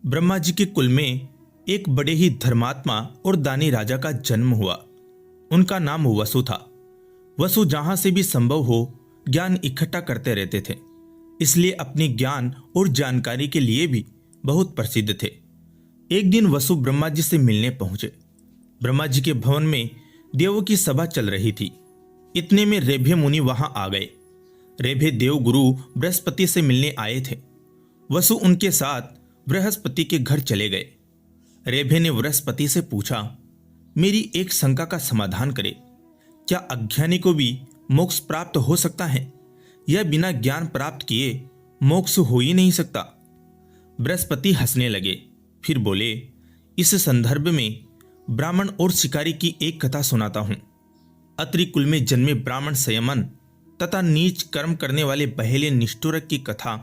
ब्रह्मा जी के कुल में एक बड़े ही धर्मात्मा और दानी राजा का जन्म हुआ। उनका नाम वसु था। वसु जहां से भी संभव हो ज्ञान इकट्ठा करते रहते थे, इसलिए अपने ज्ञान और जानकारी के लिए भी बहुत प्रसिद्ध थे। एक दिन वसु ब्रह्मा जी से मिलने पहुंचे। ब्रह्मा जी के भवन में देवों की सभा चल रही थी। इतने में रेभे मुनि वहां आ गए। रेभे देव गुरु बृहस्पति से मिलने आए थे। वसु उनके साथ बृहस्पति के घर चले गए। रेभे ने बृहस्पति से पूछा, मेरी एक शंका का समाधान करे। क्या अज्ञानी को भी मोक्ष प्राप्त हो सकता है? यह बिना ज्ञान प्राप्त किए मोक्ष हो ही नहीं सकता। बृहस्पति हंसने लगे, फिर बोले, इस संदर्भ में ब्राह्मण और शिकारी की एक कथा सुनाता हूं। अत्रि कुल में जन्मे ब्राह्मण संयमन तथा नीच कर्म करने वाले पहले निष्ठुरक की कथा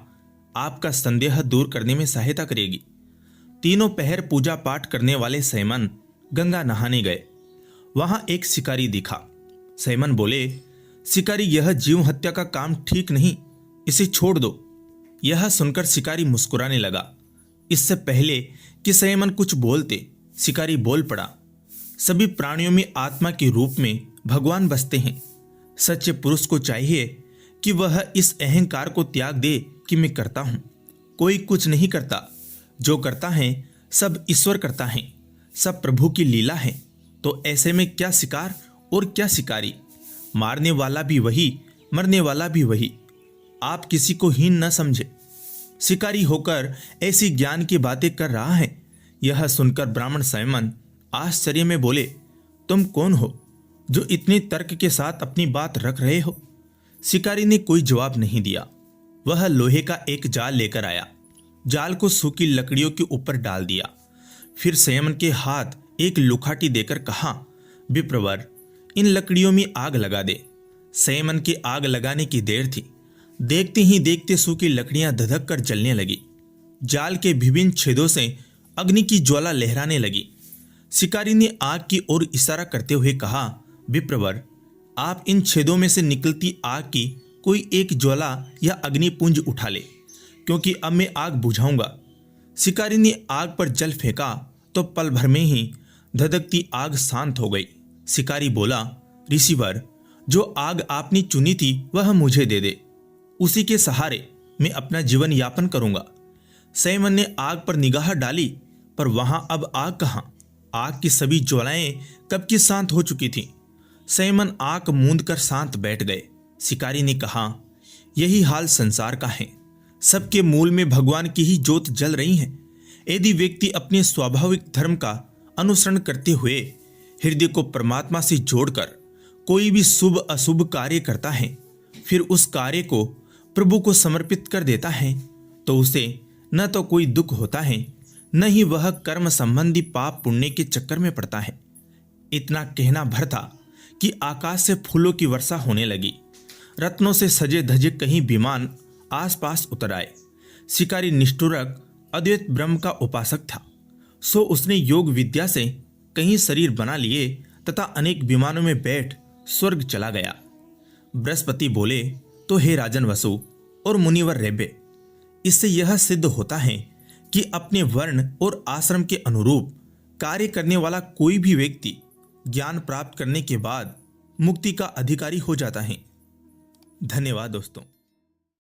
आपका संदेह दूर करने में सहायता करेगी। तीनों पहर पूजा पाठ करने वाले संयमन गंगा नहाने गए। वहां एक शिकारी दिखा। संयमन बोले, शिकारी, यह जीव हत्या का काम ठीक नहीं, इसे छोड़ दो। यह सुनकर शिकारी मुस्कुराने लगा। इससे पहले कि संयमन कुछ बोलते, शिकारी बोल पड़ा, सभी प्राणियों में आत्मा के रूप में भगवान बसते हैं। सच्चे पुरुष को चाहिए कि वह इस अहंकार को त्याग दे कि मैं करता हूं। कोई कुछ नहीं करता, जो करता है सब ईश्वर करता है, सब प्रभु की लीला है। तो ऐसे में क्या शिकार और क्या शिकारी? मारने वाला भी वही, मरने वाला भी वही। आप किसी को हीन न समझे। शिकारी होकर ऐसी ज्ञान की बातें कर रहा है। यह सुनकर ब्राह्मण संयमन आश्चर्य में बोले, तुम कौन हो जो इतने तर्क के साथ अपनी बात रख रहे हो? शिकारी ने कोई जवाब नहीं दिया। वह लोहे का एक जाल लेकर आया। जाल को सूखी लकड़ियों के ऊपर डाल दिया। फिर संयमन के हाथ एक लुखाटी देकर कहा, विप्रवर, इन लकड़ियों में आग लगा दे। संयमन की आग लगाने की देर थी। देखते ही देखते सूखी लकड़ियां धधक कर जलने लगी। जाल के विभिन्न छेदों से अग्नि की ज्वाला लहराने लगी। शिकारी ने आग की ओर इशारा करते हुए कहा, विप्रवर, आप इन छेदों में से निकलती आग की कोई एक ज्वाला या अग्निपुंज उठा ले, क्योंकि अब मैं आग बुझाऊंगा। शिकारी ने आग पर जल फेंका तो पल भर में ही धधकती आग शांत हो गई। शिकारी बोला, ऋषिवर, जो आग आपने चुनी थी वह मुझे दे दे। उसी के सहारे मैं अपना जीवन यापन करूंगा। संयमन ने आग पर निगाह डाली, पर वहां अब आग कहां? आग की सभी ज्वालाएं कब की शांत हो चुकी थीं। संयमन आंख मूंद कर शांत बैठ गए। शिकारी ने कहा, यही हाल संसार का है। सबके मूल में भगवान की ही ज्योत जल रही है। यदि व्यक्ति अपने स्वाभाविक धर्म का अनुसरण करते हुए हृदय को परमात्मा से जोड़कर कोई भी शुभ अशुभ कार्य करता है, फिर उस कार्य को प्रभु को समर्पित कर देता है, तो उसे न तो कोई दुख होता है, न ही वह कर्म संबंधी पाप पुण्य के चक्कर में पड़ता है। इतना कहना भर था कि आकाश से फूलों की वर्षा होने लगी। रत्नों से सजे धजे कहीं विमान आसपास उतर आए। शिकारी निष्ठुरक अद्वैत ब्रह्म का उपासक था, सो उसने योग विद्या से कहीं शरीर बना लिए तथा अनेक विमानों में बैठ स्वर्ग चला गया। बृहस्पति बोले, तो हे राजन वसु और मुनिवर रेभे, इससे यह सिद्ध होता है कि अपने वर्ण और आश्रम के अनुरूप कार्य करने वाला कोई भी व्यक्ति ज्ञान प्राप्त करने के बाद मुक्ति का अधिकारी हो जाता है। धन्यवाद दोस्तों।